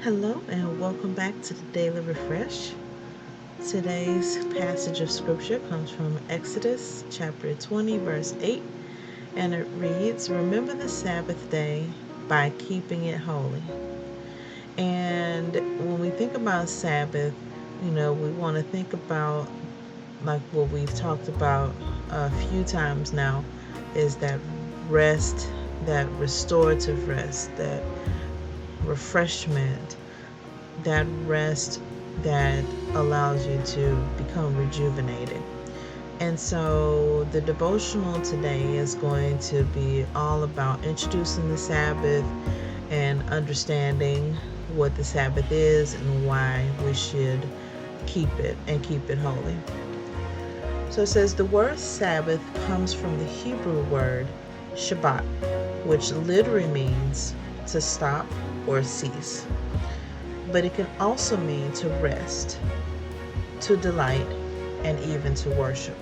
Hello and welcome back to the Daily Refresh. Today's passage of scripture comes from Exodus chapter 20, verse 8, and it reads, "Remember the Sabbath day by keeping it holy." And when we think about Sabbath, we want to think about like what we've talked about a few times now is that rest, that restorative rest, that refreshment, that rest that allows you to become rejuvenated. And so the devotional today is going to be all about introducing the Sabbath and understanding what the Sabbath is and why we should keep it and keep it holy. So it says the word Sabbath comes from the Hebrew word Shabbat, which literally means to stop or cease. But it can also mean to rest, to delight, and even to worship.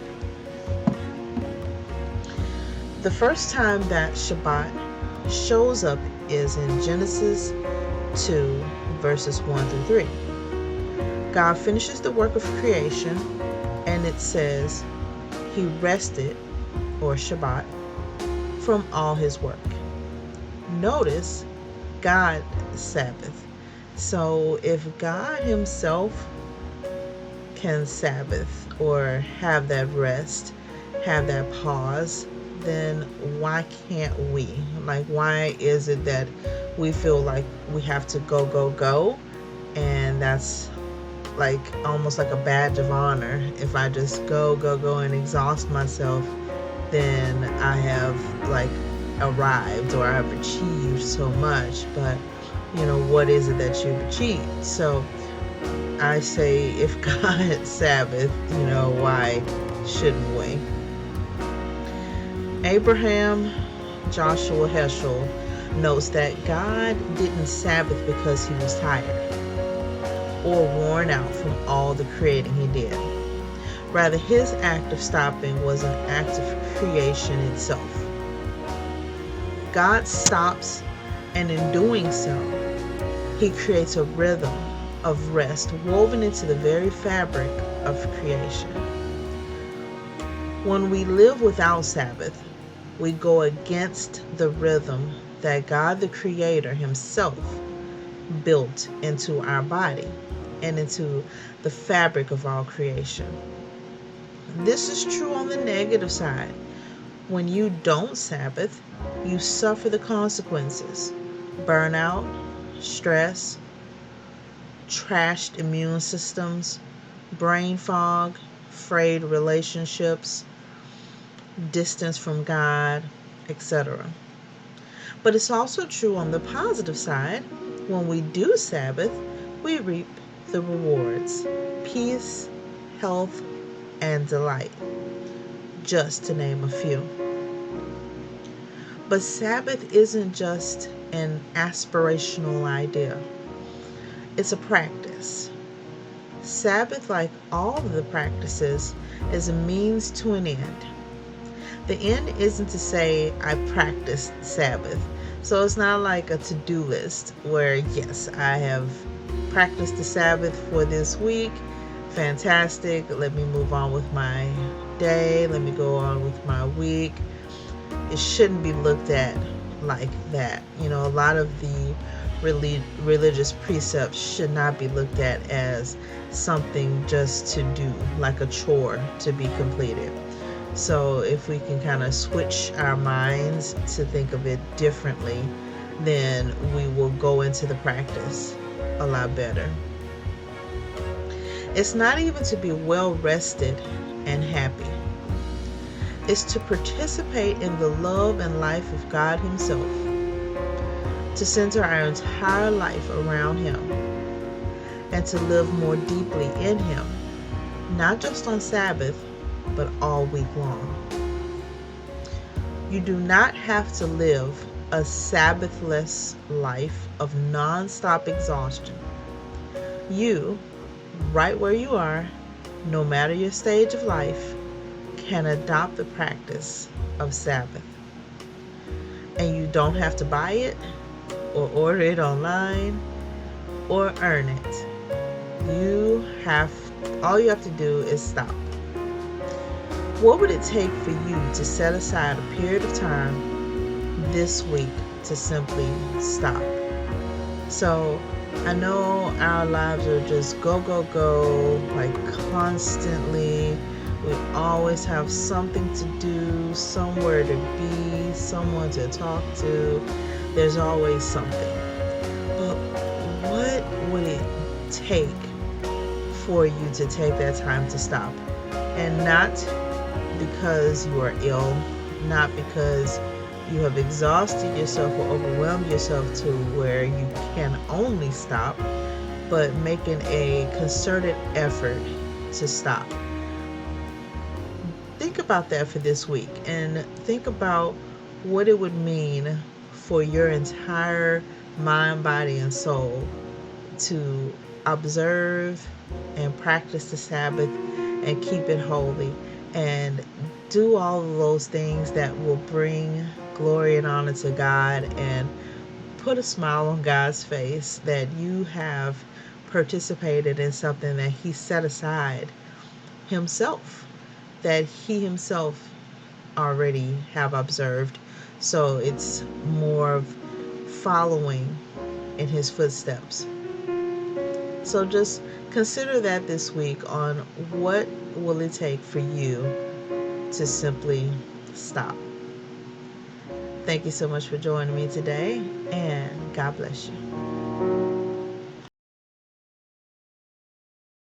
The first time that Shabbat shows up is in Genesis 2, verses 1 through 3. God finishes the work of creation, and it says he rested, or Shabbat, from all his work. Notice God's Sabbath. So if God himself can Sabbath or have that rest, have that pause, then why can't we? Like, why is it that we feel like we have to go, go, go? And that's like almost like a badge of honor. If I just go, go, go and exhaust myself, then I have like arrived or I've achieved so much. But what is it that you've achieved? So I say, if God Sabbath, why shouldn't we? Abraham Joshua Heschel notes that God didn't Sabbath because he was tired or worn out from all the creating he did. Rather, his act of stopping was an act of creation itself. God stops, and in doing so, he creates a rhythm of rest woven into the very fabric of creation. When we live without Sabbath, we go against the rhythm that God the Creator himself built into our body and into the fabric of all creation. This is true on the negative side. When you don't Sabbath, you suffer the consequences: burnout, stress, trashed immune systems, brain fog, frayed relationships, distance from God, etc. But it's also true on the positive side. When we do Sabbath, we reap the rewards: peace, health, and delight, just to name a few. But Sabbath isn't just an aspirational idea. It's a practice. Sabbath, like all of the practices, is a means to an end. The end isn't to say I practiced Sabbath. So it's not like a to-do list where, yes, I have practiced the Sabbath for this week. Fantastic. Let me move on with my day. Let me go on with my week. It shouldn't be looked at like that. A lot of the religious precepts should not be looked at as something just to do, like a chore to be completed. So if we can kind of switch our minds to think of it differently, then we will go into the practice a lot better. It's not even to be well rested and happy. It's to participate in the love and life of God himself, to center our entire life around him, and to live more deeply in him, not just on Sabbath, but all week long. You do not have to live a Sabbathless life of non-stop exhaustion. You, right where you are, no matter your stage of life, can adopt the practice of Sabbath. And you don't have to buy it or order it online or earn it. All you have to do is stop. What would it take for you to set aside a period of time this week to simply stop? So I know our lives are just go, go, go, like constantly. We always have something to do, somewhere to be, someone to talk to. There's always something. But what would it take for you to take that time to stop? And not because you are ill, not because you have exhausted yourself or overwhelmed yourself to where you can only stop, but making a concerted effort to stop. Think about that for this week and think about what it would mean for your entire mind, body, and soul to observe and practice the Sabbath and keep it holy and do all of those things that will bring glory and honor to God and put a smile on God's face that you have participated in something that He set aside Himself, that He Himself already have observed. So it's more of following in His footsteps. So just consider that this week on what will it take for you to simply stop. Thank you so much for joining me today, and God bless you.